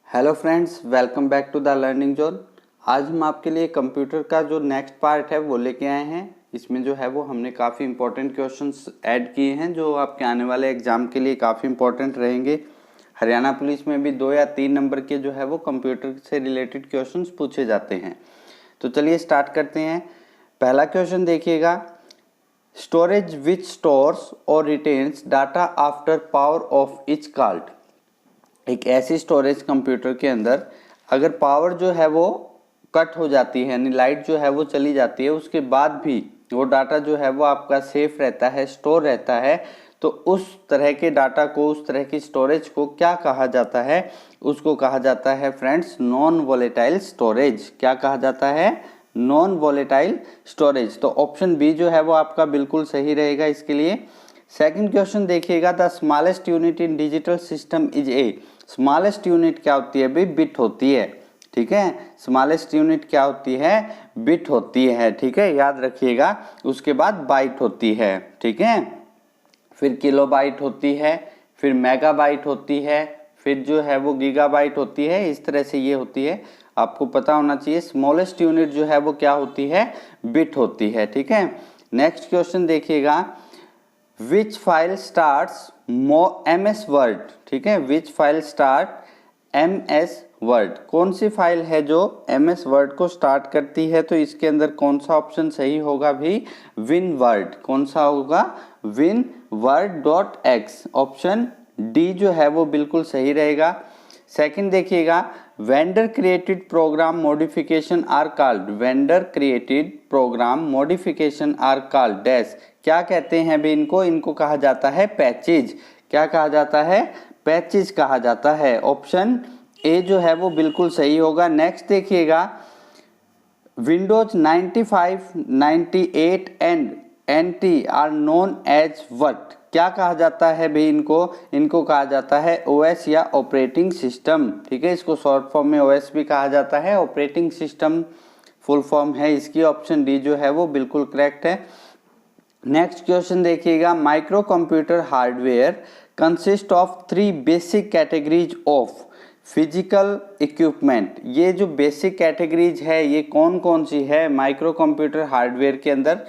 Hello friends, welcome back to the learning zone. आज हम आपके लिए कंप्यूटर का जो नेक्स्ट पार्ट है वो लेके आए हैं। इसमें जो है वो हमने काफ़ी इंपॉर्टेंट क्वेश्चंस ऐड किए हैं जो आपके आने वाले एग्ज़ाम के लिए काफ़ी इंपॉर्टेंट रहेंगे। हरियाणा पुलिस में भी 2 या 3 नंबर के जो है वो कंप्यूटर से रिलेटेड क्वेश्चंस पूछे जाते हैं। तो चलिए स्टार्ट करते हैं। पहला क्वेश्चन देखिएगा, स्टोरेज विच स्टोर्स और retains data after power of each called. एक ऐसी स्टोरेज कंप्यूटर के अंदर अगर पावर जो है वो कट हो जाती है, यानी लाइट जो है वो चली जाती है, उसके बाद भी वो डाटा जो है वो आपका सेफ रहता है, स्टोर रहता है, तो उस तरह के डाटा को, उस तरह की स्टोरेज को क्या कहा जाता है? उसको कहा जाता है फ्रेंड्स नॉन वोलेटाइल स्टोरेज। क्या कहा जाता है? Non volatile storage. तो ऑप्शन बी जो है वो आपका बिल्कुल सही रहेगा इसके लिए। सेकंड क्वेश्चन देखिएगा, the smallest unit in digital system is a. Smallest unit क्या होती है भाई? बिट होती है। ठीक है, स्मॉलेस्ट यूनिट क्या होती है? बिट होती है। ठीक है, याद रखिएगा। उसके बाद बाइट होती है। ठीक है, फिर किलोबाइट होती है, फिर मेगाबाइट होती है, फिर जो है वो गीगाबाइट होती है। इस तरह से ये होती है, आपको पता होना चाहिए। स्मॉलेस्ट यूनिट जो है वो क्या होती है? बिट होती है। ठीक है, नेक्स्ट क्वेश्चन देखिएगा, विच फाइल स्टार्ट्स MS वर्ड। ठीक है, विच फाइल स्टार्ट MS वर्ड। कौन सी फाइल है जो MS वर्ड को स्टार्ट करती है? तो इसके अंदर कौन सा ऑप्शन सही होगा भी? Win word. कौन सा होगा? Win word dot x. Option D जो है वो बिल्कुल सही रहेगा। सेकंड देखिएगा, vendor created program modification are called. Vendor created program modification are called dash. क्या कहते हैं भी इनको? इनको कहा जाता है पैचेज। क्या कहा जाता है? पैचेज कहा जाता है। ऑप्शन ए जो है वो बिल्कुल सही होगा। नेक्स्ट देखिएगा, Windows 95, 98 and NT are known as what. क्या कहा जाता है भाई इनको? इनको कहा जाता है OS या ऑपरेटिंग सिस्टम। ठीक है, इसको शॉर्ट फॉर्म में OS भी कहा जाता है, ऑपरेटिंग सिस्टम फुल फॉर्म है इसकी। ऑप्शन डी जो है वो बिल्कुल करेक्ट है। नेक्स्ट क्वेश्चन देखिएगा, micro computer hardware consist of 3 basic categories of physical equipment. ये जो बेसिक कैटेगरीज है ये कौन कौन सी है माइक्रो कंप्यूटर हार्डवेयर के अंदर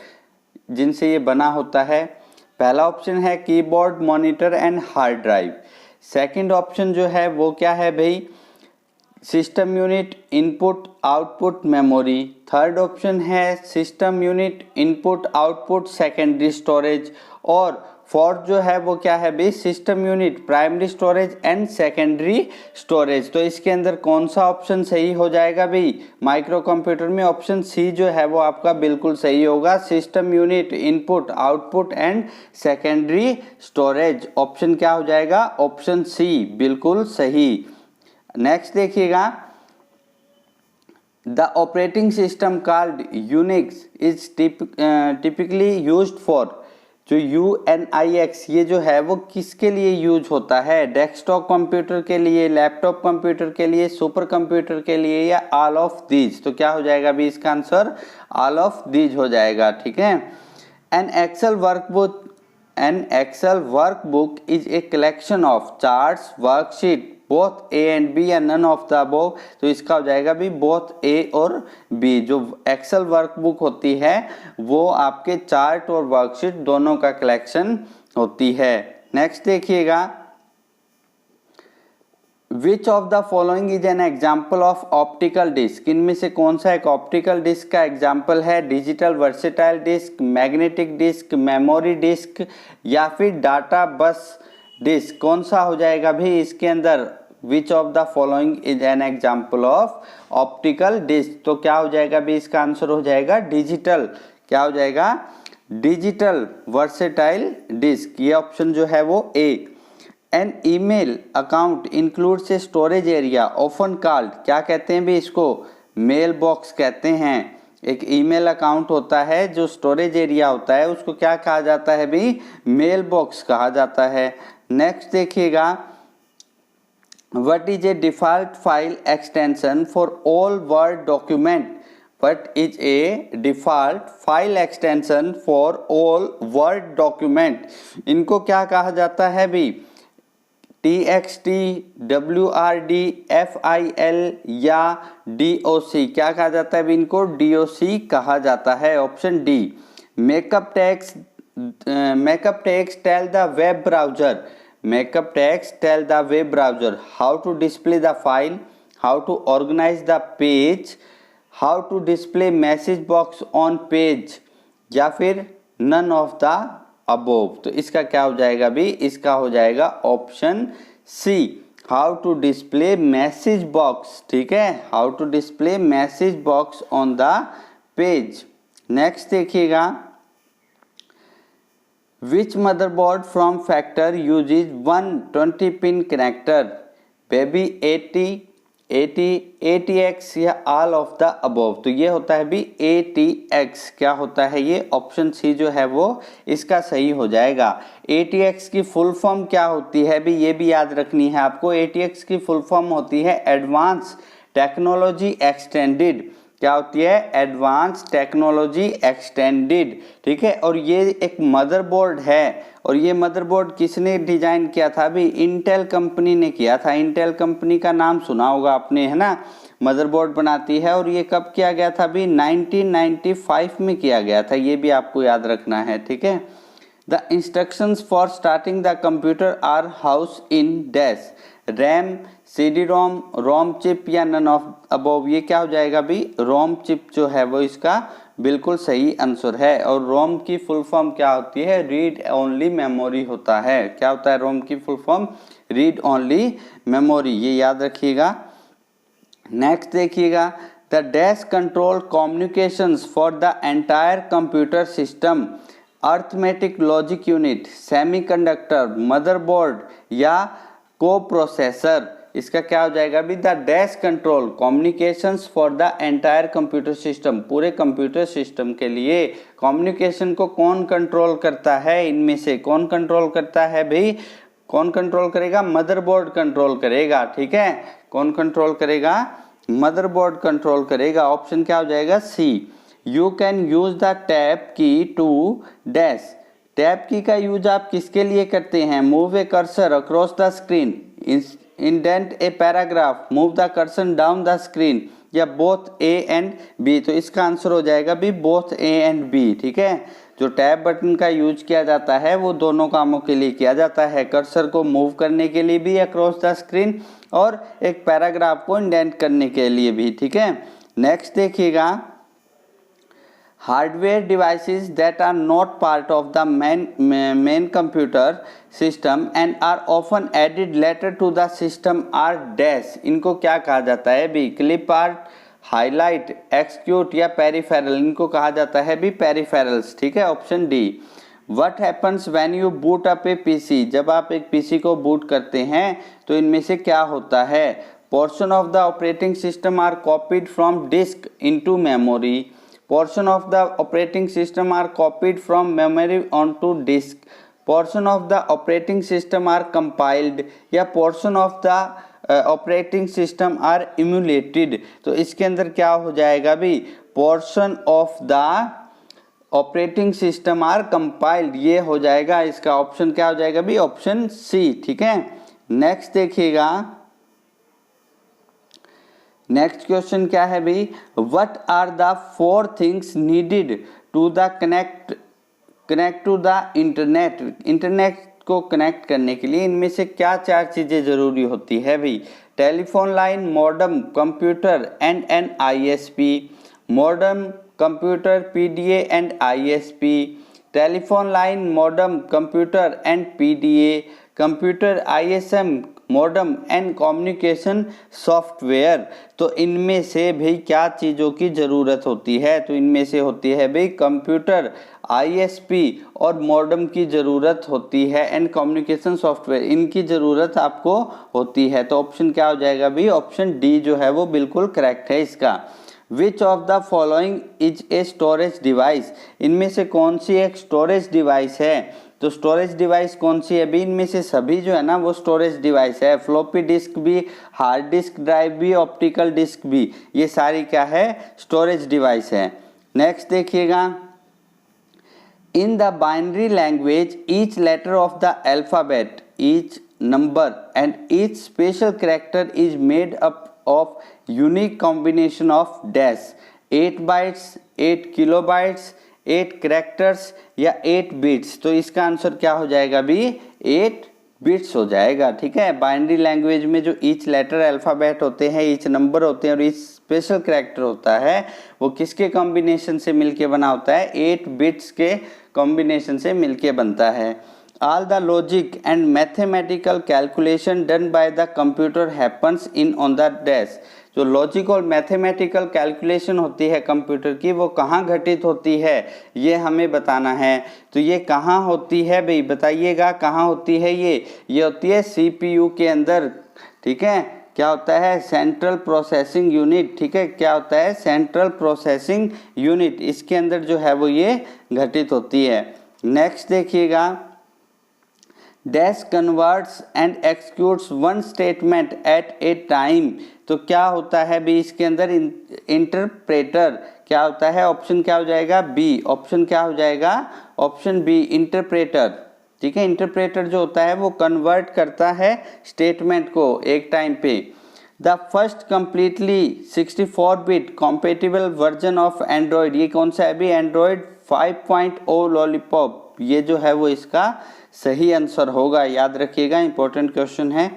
जिनसे ये बना होता है? पहला ऑप्शन है keyboard, monitor and hard drive. Second option जो है वो क्या है भाई? System unit, input output memory. Third option है system unit, input output secondary storage. और फोर्थ जो है वो क्या है भाई? System unit, primary storage and secondary storage. तो इसके अंदर कौन सा ऑप्शन सही हो जाएगा भाई माइक्रो कंप्यूटर में? ऑप्शन सी जो है वो आपका बिल्कुल सही होगा। System unit, input output and secondary storage. Option क्या हो जाएगा? ऑप्शन सी बिल्कुल सही। नेक्स्ट देखिएगा, the operating system called Unix is typically used for. जो UNIX ये जो है वो किसके लिए यूज होता है? डेस्कटॉप कंप्यूटर के लिए, लैपटॉप कंप्यूटर के लिए, सुपर कंप्यूटर के लिए, या ऑल ऑफ दीज? तो क्या हो जाएगा भी इसका आंसर? ऑल ऑफ दीज हो जाएगा। ठीक है, an Excel workbook is a collection of charts, worksheet, both A and B या नन ऑफ द अबव। तो इसका हो जाएगा भी बोथ A और B। जो एक्सेल वर्कबुक होती है वो आपके चार्ट और वर्कशीट दोनों का कलेक्शन होती है। नेक्स्ट देखिएगा, which of the following is an example of optical disc. इनमें से कौन सा एक ऑप्टिकल डिस्क का एग्जाम्पल है? Digital versatile disc, magnetic disk, memory disk, या फिर डाटा बस डिस्क। कौन सा हो जाएगा भी इसके अंदर? Which of the following is an example of optical disc. तो क्या हो जाएगा भी इसका आंसर? हो जाएगा डिजिटल। क्या हो जाएगा? Digital versatile disc. ये ऑप्शन जो है वो A. An email account includes a storage area often called. क्या कहते हैं भी इसको? मेल बॉक्स कहते हैं। एक ईमेल अकाउंट होता है जो स्टोरेज एरिया होता है उसको क्या कहा जाता है भी? मेल बॉक्स कहा जाता है। नेक्स्ट देखिएगा, what is a default file extension for all word document. What is a default file extension for all word document. इनको क्या कहा जाता है भी? TXT, WRD, FIL या DOC? क्या कहा जाता है? इनको DOC कहा जाता है। Option D. Markup text tell the web browser, markup text tell the web browser how to display the file, how to organize the page, how to display message box on page, या फिर none of the above. तो इसका क्या हो जाएगा भी? इसका हो जाएगा option C, how to display message box. ठीक है, how to display message box on the page. Next देखिएगा, which motherboard form factor uses 120 pin connector? Baby 80, ATX या ऑल ऑफ द अबोव? तो ये होता है भी ATX। क्या होता है ये? ऑप्शन सी जो है वो इसका सही हो जाएगा। ATX की फुल फॉर्म क्या होती है भी? ये भी याद रखनी है आपको। ATX की फुल फॉर्म होती है एडवांस टेक्नोलॉजी एक्सटेंडेड। क्या होती है? Advance technology extended. ठीक है, और ये एक मदरबोर्ड है, और ये मदरबोर्ड किसने डिजाइन किया था भी? इंटेल कंपनी ने किया था। इंटेल कंपनी का नाम सुना होगा आपने, है ना? मदरबोर्ड बनाती है, और ये कब किया गया था भी? 1995 में किया गया था। ये भी आपको याद रखना है। ठीक है, the instructions for starting the computer are house in dash? RAM, CD-ROM, ROM chip या नन ऑफ अबोव? ये क्या हो जाएगा भी? रोम चिप जो है वो इसका बिल्कुल सही आंसर है। और रोम की फुल फॉर्म क्या होती है? रीड ओनली मेमोरी होता है। क्या होता है रोम की full form? Read only memory. ये याद रखिएगा। नेक्स्ट देखिएगा, the dash control communications for the entire computer system? Arithmetic logic unit, semiconductor, motherboard या को प्रोसेसर? इसका क्या हो जाएगा भी? The dash control communications for the entire computer system? पूरे कंप्यूटर सिस्टम के लिए कम्युनिकेशन को कौन कंट्रोल करता है? इनमें से कौन कंट्रोल करता है भाई? कौन कंट्रोल करेगा? मदरबोर्ड कंट्रोल करेगा। ठीक है, कौन कंट्रोल करेगा? मदरबोर्ड कंट्रोल करेगा। ऑप्शन क्या हो जाएगा? C. You can use the tab key to dash? Tab key का यूज आप किसके लिए करते हैं? Move a cursor across the screen, indent a paragraph, move the cursor down the screen, या बोथ ए एंड बी? तो इसका answer हो जाएगा भी बोथ ए एंड बी। ठीक है, जो टैब बटन का यूज किया जाता है वो दोनों कामों के लिए किया जाता है। कर्सर को मूव करने के लिए भी अक्रॉस द स्क्रीन, और एक पैराग्राफ को इंडेंट करने के लिए भी। ठीक है, नेक्स्ट देखिएगा, hardware devices that are not part of the main computer system and are often added later to the system are dash? इनको क्या कहा जाता है भी? क्लिप आर्ट, हाईलाइट, एक्सक्यूट या पेरिफेरल? इनको कहा जाता है भी पेरिफेरल्स। ठीक है, option D. What happens when you boot up a PC? जब आप एक PC को बूट करते हैं तो इनमें से क्या होता है? Portion of the operating system are copied from disk into memory. Portion of the operating system are copied from memory onto disk. Portion of the operating system are compiled, या portion of the operating system are emulated? तो इसके अंदर क्या हो जाएगा भी? portion of the operating system are compiled, ये हो जाएगा। इसका ऑप्शन क्या हो जाएगा भी? Option C. ठीक है, नेक्स्ट देखिएगा, नेक्स्ट क्वेश्चन क्या है भी? What are the 4 things needed to the connect to the internet? Internet को कनेक्ट करने के लिए इनमें से क्या 4 चीजें जरूरी होती है भी? Telephone line, modem, computer and an ISP, modem, computer, PDA and ISP, telephone line, modem, computer and PDA, computer, ISM, modem and communication software. तो इनमें से भाई क्या चीज़ों की ज़रूरत होती है? तो इनमें से होती है भाई कंप्यूटर, ISP और मॉडेम की ज़रूरत होती है, एंड कम्युनिकेशन सॉफ्टवेयर, इनकी ज़रूरत आपको होती है। तो ऑप्शन क्या हो जाएगा भी? ऑप्शन डी जो है वो बिल्कुल करेक्ट है इसका। विच of the following is a storage device? इनमें से कौन सी एक स्टोरेज डिवाइस है? तो स्टोरेज डिवाइस कौन सी है भी? इनमें से सभी जो है ना वो स्टोरेज डिवाइस है। फ्लॉपी डिस्क भी, हार्ड डिस्क ड्राइव भी, ऑप्टिकल डिस्क भी, ये सारी क्या है? स्टोरेज डिवाइस है। नेक्स्ट देखिएगा, in the binary language each letter of the alphabet, each number and each special character is made up of unique combination of dash 8 bytes, 8 kilobytes, 8 characters या 8 bits। तो इसका आंसर क्या हो जाएगा भी 8 bits हो जाएगा। ठीक है, बाइनरी लैंग्वेज में जो ईच लेटर अल्फ़ाबेट होते हैं, ईच नंबर होते हैं और ईच स्पेशल कैरेक्टर होता है, वो किसके कॉम्बिनेशन से मिलके बना होता है, 8 बिट्स के कॉम्बिनेशन से मिलके बनता है। All the logic and mathematical calculation done by the computer happens in on the dash। जो लॉजिक और मैथमेटिकल कैलकुलेशन होती है कंप्यूटर की, वो कहाँ घटित होती है ये हमें बताना है। तो ये कहाँ होती है भाई, बताइएगा कहाँ होती है ये होती है CPU के अंदर। ठीक है, क्या होता है, सेंट्रल प्रोसेसिंग यूनिट। ठीक है, क्या होता है, सेंट्रल प्रोसेसिंग यूनिट, इसके अंदर जो है वो ये घटित होती है। नेक्स्ट देखिएगा, dash converts and executes one statement at a time. तो क्या होता है भी इसके अंदर, इंटरप्रेटर क्या होता है, ऑप्शन क्या हो जाएगा बी, ऑप्शन क्या हो जाएगा, ऑप्शन बी इंटरप्रेटर। ठीक है, इंटरप्रेटर जो होता है वो कन्वर्ट करता है स्टेटमेंट को एक टाइम पे। The first completely 64 bit compatible version of Android, ये कौन सा है अभी, एंड्रॉयड 5.0 लॉलीपॉप, ये जो है वो इसका सही आंसर होगा, याद रखिएगा, इंपॉर्टेंट क्वेश्चन है।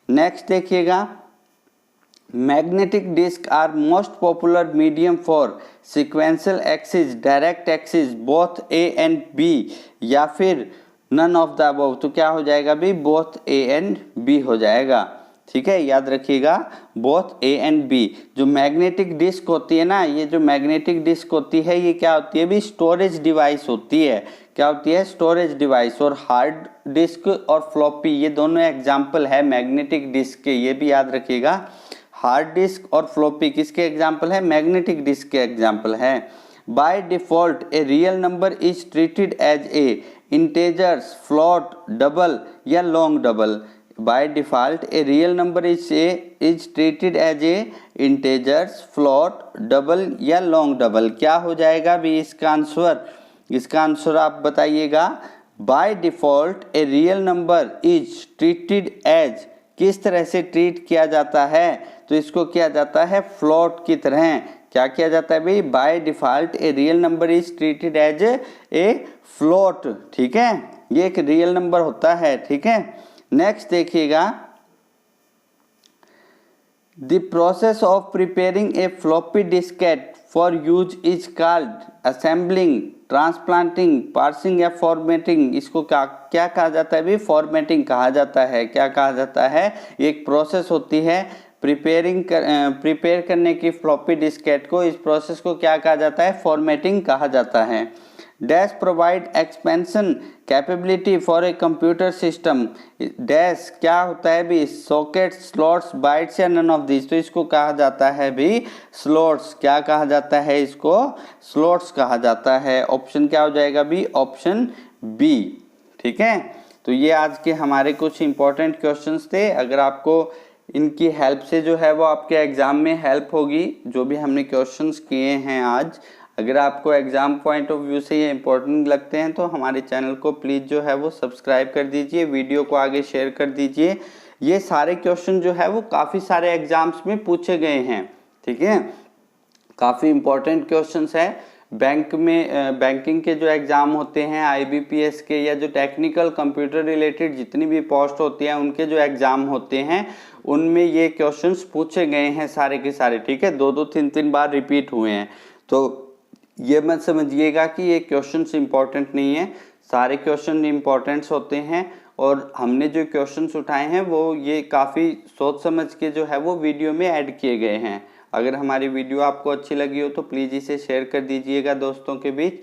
नेक्स्ट देखिएगा, magnetic disk are most popular medium for sequential access, direct access, both A and B, या फिर नन ऑफ द अबव। तो क्या हो जाएगा भी, बोथ ए एंड बी हो जाएगा। ठीक है, याद रखिएगा, बोथ ए एंड बी। जो मैग्नेटिक डिस्क होती है ना, ये जो मैग्नेटिक डिस्क होती है ये क्या होती है भी, स्टोरेज डिवाइस होती है। क्या होती है, स्टोरेज डिवाइस। और हार्ड डिस्क और फ्लॉपी, ये दोनों एग्जाम्पल है मैग्नेटिक डिस्क के, ये भी याद रखिएगा। हार्ड डिस्क और फ्लॉपी किसके एग्जाम्पल है, मैग्नेटिक डिस्क के एग्जाम्पल है। By default a real number is treated as a integers, float, double या long double. By default a real number is treated as a integers, float, double या long double. क्या हो जाएगा भी इसका answer, इसका आंसर आप बताइएगा। By default a real number is treated as, किस तरह से ट्रीट किया जाता है, तो इसको किया जाता है फ्लोट की तरह। क्या किया जाता है भाई, by default a real number is treated as a float. ठीक है, ये एक रियल नंबर होता है। ठीक है, नेक्स्ट देखिएगा, the process of preparing A floppy Diskit for use is called assembling, transplanting, parsing या फॉर्मेटिंग। इसको क्या कहा जाता है भी, फॉर्मेटिंग कहा जाता है। क्या कहा जाता है, एक प्रोसेस होती है प्रिपेयर करने की फ्लॉपी डिस्केट को, इस प्रोसेस को क्या कहा जाता है, फॉर्मेटिंग कहा जाता है। Dash provide expansion capability for a computer system. Dash क्या होता है भी, सॉकेट्स, स्लॉट्स, बाइट्स या नन ऑफ दिस। तो इसको कहा जाता है भी स्लॉट्स। क्या कहा जाता है, इसको स्लॉट्स कहा जाता है। ऑप्शन क्या हो जाएगा भी, ऑप्शन बी। ठीक है, तो ये आज के हमारे कुछ इंपॉर्टेंट क्वेश्चंस थे। अगर आपको इनकी हेल्प से जो है वो आपके एग्जाम में हेल्प होगी, जो भी हमने क्वेश्चंस किए हैं आज, अगर आपको एग्जाम पॉइंट ऑफ व्यू से ये इंपॉर्टेंट लगते हैं तो हमारे चैनल को प्लीज़ जो है वो सब्सक्राइब कर दीजिए, वीडियो को आगे शेयर कर दीजिए। ये सारे क्वेश्चन जो है वो काफ़ी सारे एग्जाम्स में पूछे गए हैं। ठीक है, काफ़ी इंपॉर्टेंट क्वेश्चंस है। बैंक में बैंकिंग के जो एग्ज़ाम होते हैं, IBPS के, या जो टेक्निकल कंप्यूटर रिलेटेड जितनी भी पोस्ट होती हैं उनके जो एग्ज़ाम होते हैं उनमें ये क्वेश्चंस पूछे गए हैं सारे के सारे। ठीक है, 2-2 3-3 बार रिपीट हुए हैं। तो ये मत समझिएगा कि ये क्वेश्चंस इंपॉर्टेंट नहीं है, सारे क्वेश्चन इंपॉर्टेंट्स होते हैं। और हमने जो क्वेश्चंस उठाए हैं वो ये काफ़ी सोच समझ के जो है वो वीडियो में ऐड किए गए हैं। अगर हमारी वीडियो आपको अच्छी लगी हो तो प्लीज़ इसे शेयर कर दीजिएगा दोस्तों के बीच।